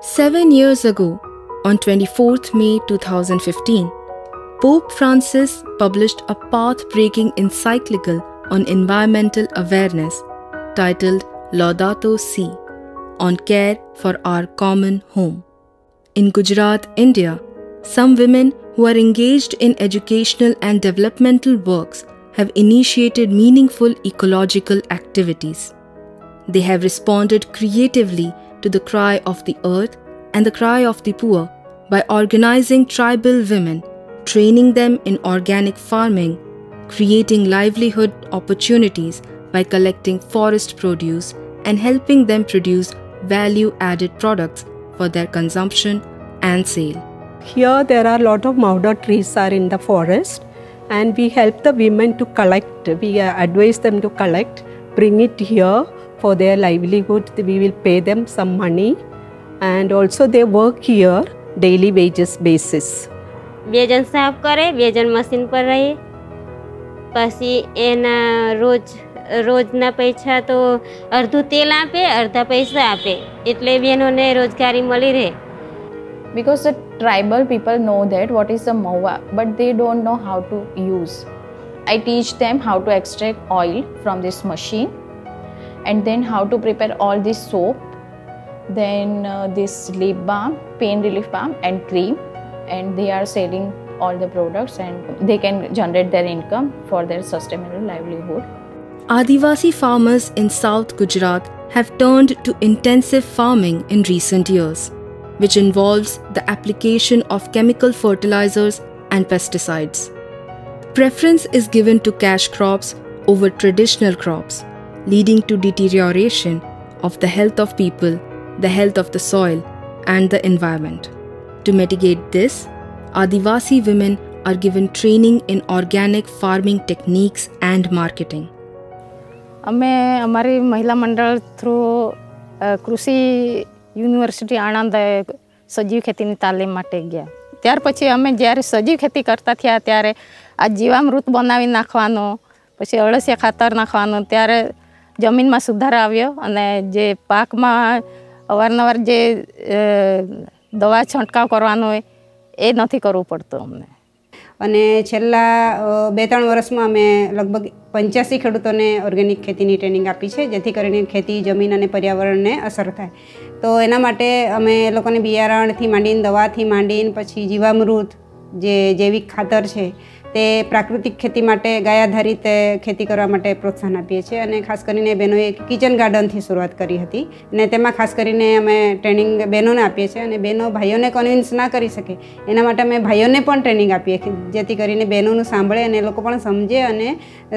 7 years ago, on 24th May 2015, Pope Francis published a path-breaking encyclical on environmental awareness titled Laudato Si, on care for our common home. In Gujarat, India, some women who are engaged in educational and developmental works have initiated meaningful ecological activities. They have responded creatively to the cry of the earth and the cry of the poor by organizing tribal women, training them in organic farming, creating livelihood opportunities by collecting forest produce and helping them produce value-added products for their consumption and sale. Here there are a lot of Mauda trees are in the forest, and we help the women to collect. We advise them to collect, bring it here for their livelihood. We will pay them some money, and also they work here daily wages basis. બેજન સાફ કરે, બેજન machine પર રહે, પછી એના રોજના પૈસા તો અડધું તેલ આપે, અડધા પૈસા આપે, એટલે બહેનોને રોજગારી મળી રહે. Because the tribal people know that what is the maua, but they don't know how to use. I teach them how to extract oil from this machine, and then how to prepare all this soap, then this lip balm, pain relief balm and cream, and they are selling all the products and they can generate their income for their sustainable livelihood. Adivasi farmers in South Gujarat have turned to intensive farming in recent years, which involves the application of chemical fertilizers and pesticides. Preference is given to cash crops over traditional crops, leading to deterioration of the health of people, the health of the soil, and the environment. To mitigate this, Adivasi women are given training in organic farming techniques and marketing. અમે અમારી મહિલા મંડળ through કૃષિ university Anand સજીવ ખેતીની તાલીમ માટે ગયા. ત્યાર પછી અમે જ્યારે સજીવ ખેતી કરતા થયા ત્યારે આ જીવામૃત બનાવી નાખવાનો, પછી અળસિયા ખાતર નાખવાનું, ત્યારે જમીનમાં સુધાર આવ્યો અને જે પાકમાં અવારનવાર જે દવા છંટકાવ કરવાનો હોય એ નથી કરવું પડતું અમને. અને છેલ્લા 2-3 વર્ષમાં અમે લગભગ 85 ખેડૂતોને ઓર્ગેનિક ખેતીની ટ્રેનિંગ આપી છે, જેથી કરીને ખેતી, જમીન અને પર્યાવરણને અસર થાય. તો એના માટે અમે લોકોને બિયારણથી માંડીને, દવાથી માંડીને, પછી જીવામૃત જે જૈવિક ખાતર છે તે પ્રાકૃતિક ખેતી માટે ગાય આધારિત ખેતી કરવા માટે પ્રોત્સાહન આપીએ છીએ. અને ખાસ કરીને બહેનોએ કિચન ગાર્ડનથી શરૂઆત કરી હતી અને તેમાં ખાસ કરીને અમે ટ્રેનિંગ બહેનોને આપીએ છીએ. અને બહેનો ભાઈઓને કન્વિન્સ ના કરી શકે એના માટે અમે ભાઈઓને પણ ટ્રેનિંગ આપીએ, જેથી કરીને બહેનોનું સાંભળે અને એ લોકો પણ સમજે અને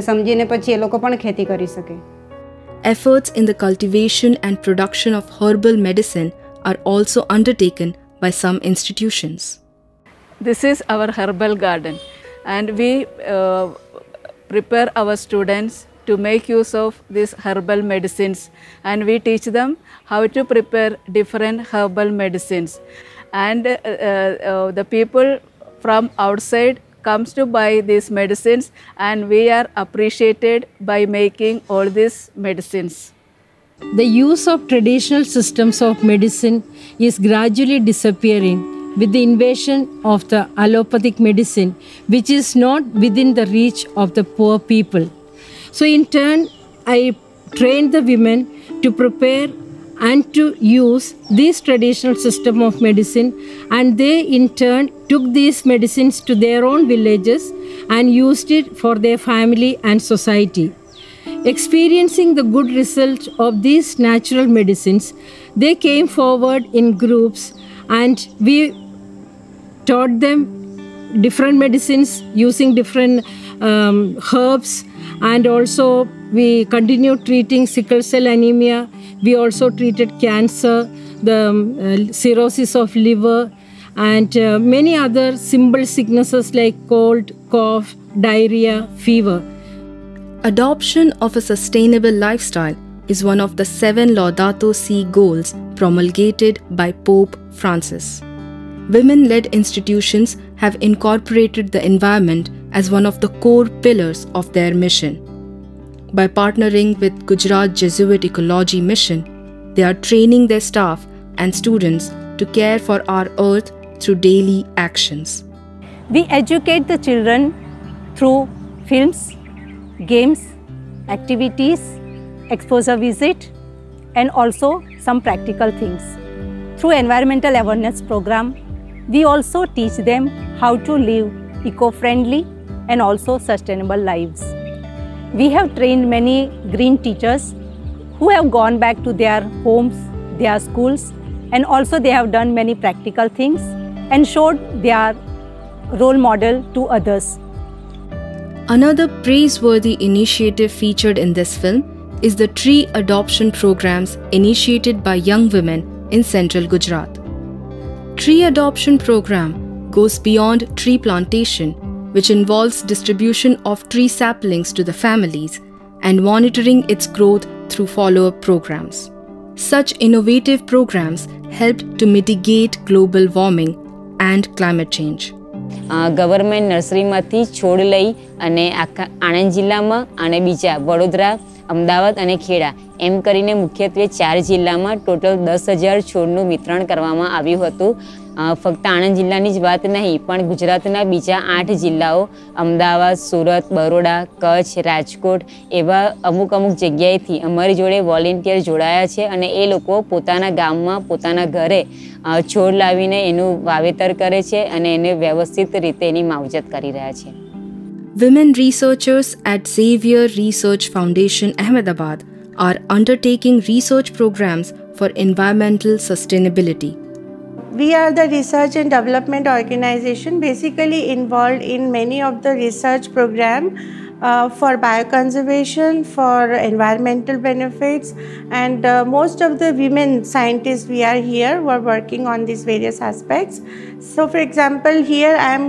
સમજીને પછી એ લોકો પણ ખેતી કરી શકે. Efforts in the cultivation and production of herbal medicine are also undertaken by some institutions. This is our herbal garden, and we prepare our students to make use of these herbal medicines, and we teach them how to prepare different herbal medicines. And the people from outside comes to buy these medicines, and we are appreciated by making all these medicines. The use of traditional systems of medicine is gradually disappearing with the invasion of the allopathic medicine, which is not within the reach of the poor people. So in turn, I trained the women to prepare and to use this traditional system of medicine, and they in turn took these medicines to their own villages and used it for their family and society. Experiencing the good results of these natural medicines, they came forward in groups, and we taught them different medicines using different herbs, and also we continued treating sickle cell anemia. We also treated cancer, the cirrhosis of liver, and many other simple sicknesses like cold, cough, diarrhea, fever. Adoption of a sustainable lifestyle is one of the 7 Laudato Si goals promulgated by Pope Francis. Women-led institutions have incorporated the environment as one of the core pillars of their mission. By partnering with Gujarat Jesuit Ecology Mission, they are training their staff and students to care for our earth through daily actions. We educate the children through films, games, activities, exposure visit, and also some practical things. Through environmental awareness program, we also teach them how to live eco-friendly and also sustainable lives. We have trained many green teachers who have gone back to their homes, their schools, and also they have done many practical things and showed their role model to others. Another praiseworthy initiative featured in this film is the tree adoption programs initiated by young women in central Gujarat. Tree adoption program goes beyond tree plantation, which involves distribution of tree saplings to the families and monitoring its growth through follow-up programs. Such innovative programs helped to mitigate global warming and climate change. Government નર્સરીમાંથી છોડ લઈ અને આખા આણંદ જિલ્લામાં અને બીજા વડોદરા, અમદાવાદ અને ખેડા એમ કરીને મુખ્યત્વે 4 જિલ્લામાં ટોટલ 10,000 છોડનું વિતરણ કરવામાં આવ્યું હતું. ફક્ત આણંદ જિલ્લાની જ વાત નહીં પણ ગુજરાતના બીજા 8 જિલ્લાઓ અમદાવાદ, સુરત, બરોડા, કચ્છ, રાજકોટ એવા અમુક જગ્યાએથી અમારી જોડે વોલેન્ટિયર જોડાયા છે અને એ લોકો પોતાના ગામમાં પોતાના ઘરે છોડ લાવીને એનું વાવેતર કરે છે અને એને વ્યવસ્થિત રીતે એની માવજત કરી રહ્યા છે. Women researchers at Xavier Research Foundation, Ahmedabad, are undertaking research programs for environmental sustainability. We are the research and development organization basically involved in many of the research programs for bioconservation, for environmental benefits, and most of the women scientists we are here were working on these various aspects. So for example, here I am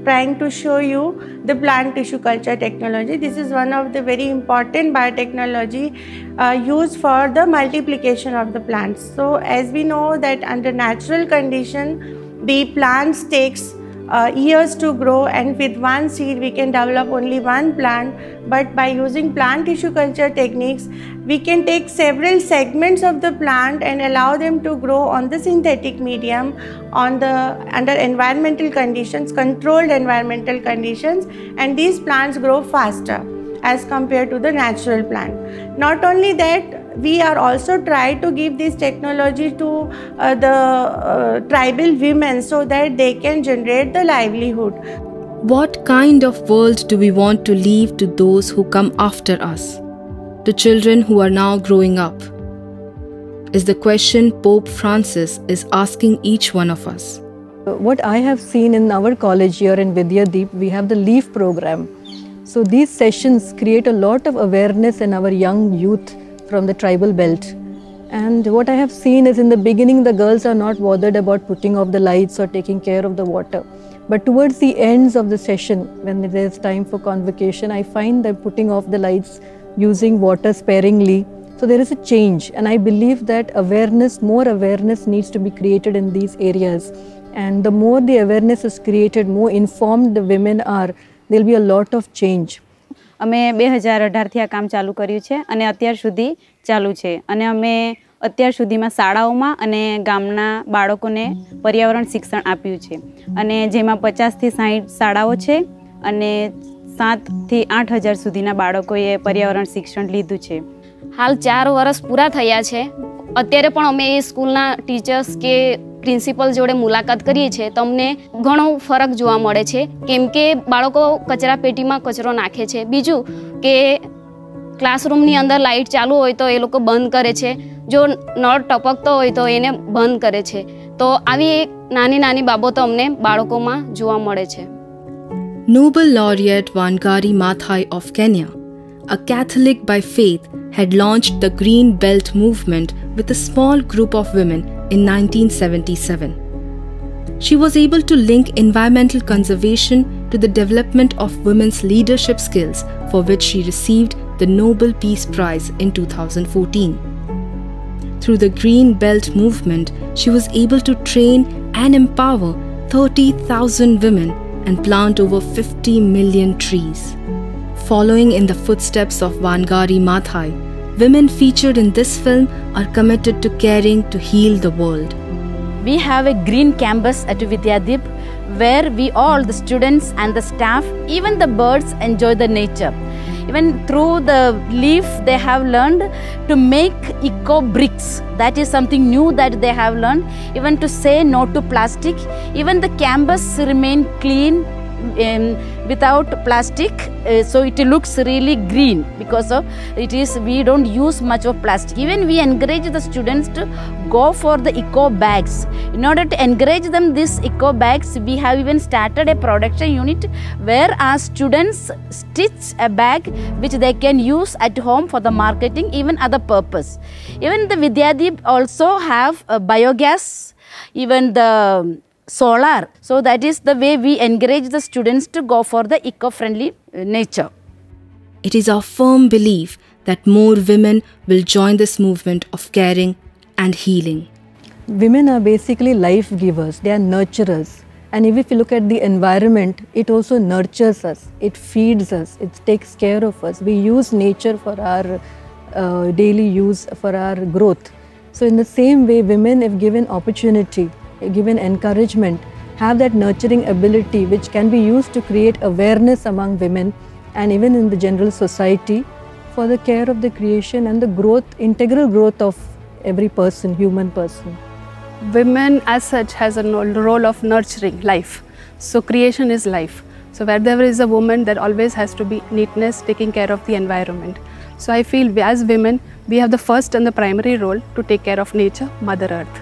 trying to show you the plant tissue culture technology. This is one of the very important biotechnology used for the multiplication of the plants. So as we know that under natural condition, the plants takes years to grow, and with one seed we can develop only one plant, but by using plant tissue culture techniques we can take several segments of the plant and allow them to grow on the synthetic medium under environmental conditions, controlled environmental conditions, and these plants grow faster as compared to the natural plant. Not only that, we are also trying to give this technology to the tribal women so that they can generate the livelihood. What kind of world do we want to leave to those who come after us, to children who are now growing up? Is the question Pope Francis is asking each one of us. What I have seen in our college here in Vidyadeep, we have the LEAF program. So these sessions create a lot of awareness in our young youth from the tribal belt. And what I have seen is in the beginning the girls are not bothered about putting off the lights or taking care of the water. But towards the ends of the session, when there is time for convocation, I find them putting off the lights, using water sparingly. So there is a change, and I believe that more awareness needs to be created in these areas. And the more the awareness is created, more informed the women are, there will be a lot of change. અમે 2018થી આ કામ ચાલુ કર્યું છે અને અત્યાર સુધી ચાલુ છે અને અમે અત્યાર સુધીમાં શાળાઓમાં અને ગામના બાળકોને પર્યાવરણ શિક્ષણ આપ્યું છે અને જેમાં 50થી 60 શાળાઓ છે અને 7થી 8,000 સુધીના બાળકોએ પર્યાવરણ શિક્ષણ લીધું છે. હાલ 4 વર્ષ પૂરા થયા છે. અત્યારે પણ અમે એ સ્કૂલના ટીચર્સ કે પ્રિન્સિપલ જોડે મુલાકાત કરીએ છીએ તો અમને ઘણો ફરક જોવા મળે છે કેમ કે બાળકો કચરા પેટીમાં કચરો નાખે છે. બીજું કે ક્લાસરૂમની અંદર લાઇટ ચાલુ હોય તો એ લોકો બંધ કરે છે, જો નળ ટપકતો હોય તો એને બંધ કરે છે. તો આવી એક નાની નાની બાબતો અમને બાળકોમાં જોવા મળે છે. Nobel laureate Wangari Maathai of Kenya, a Catholic by faith, had launched the Green Belt movement with a small group of women in 1977. She was able to link environmental conservation to the development of women's leadership skills, for which she received the Nobel Peace Prize in 2014. Through the Green Belt movement, she was able to train and empower 30,000 women and plant over 50 million trees. Following in the footsteps of Wangari Maathai, women featured in this film are committed to caring to heal the world. we have a green campus at Vidyadeep where we all, the students and the staff, even the birds enjoy the nature. Even through the leaf, they have learned to make eco bricks. That is something new that they have learned. Even to say no to plastic. Even the campus remain clean without plastic, so it looks really green because of we don't use much of plastic. Even we encourage the students to go for the eco bags. In order to encourage them these eco bags, we have even started a production unit where our students stitch a bag which they can use at home for the marketing, even other purpose. Even the Vidyadeep also have a biogas, even the solar. So that is the way we encourage the students to go for the eco-friendly nature. It is our firm belief that more women will join this movement of caring and healing. Women are basically life givers, they are nurturers. And if you look at the environment, it also nurtures us, it feeds us, it takes care of us. We use nature for our daily use, for our growth. So in the same way, women, if given opportunity, given encouragement, have that nurturing ability which can be used to create awareness among women and even in the general society for the care of the creation and the growth, integral growth of every person, human person. Women as such has a role of nurturing life. So creation is life. So where there is a woman, there always has to be neatness, taking care of the environment. So I feel as women, we have the first and the primary role to take care of nature, Mother Earth.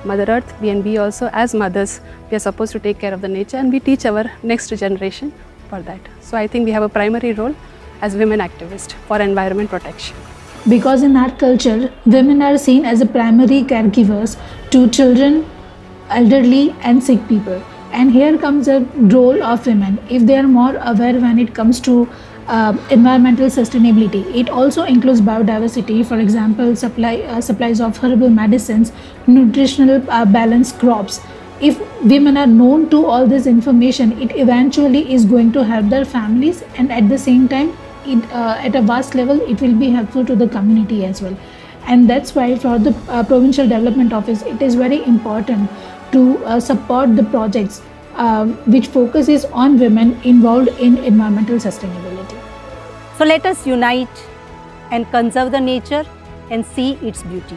Mother Earth, we also as mothers, we are supposed to take care of the nature and we teach our next generation for that. So I think we have a primary role as women activists for environment protection. Because in our culture, women are seen as a primary caregivers to children, elderly and sick people. And here comes the role of women. If they are more aware when it comes to environmental sustainability, it also includes biodiversity, for example, supplies of herbal medicines, nutritional balanced crops. If women are known to all this information, it eventually is going to help their families, and at the same time, at a vast level, it will be helpful to the community as well. And that's why for the Provincial Development Office, it is very important to support the projects which focuses on women involved in environmental sustainability. So let us unite and conserve the nature and see its beauty.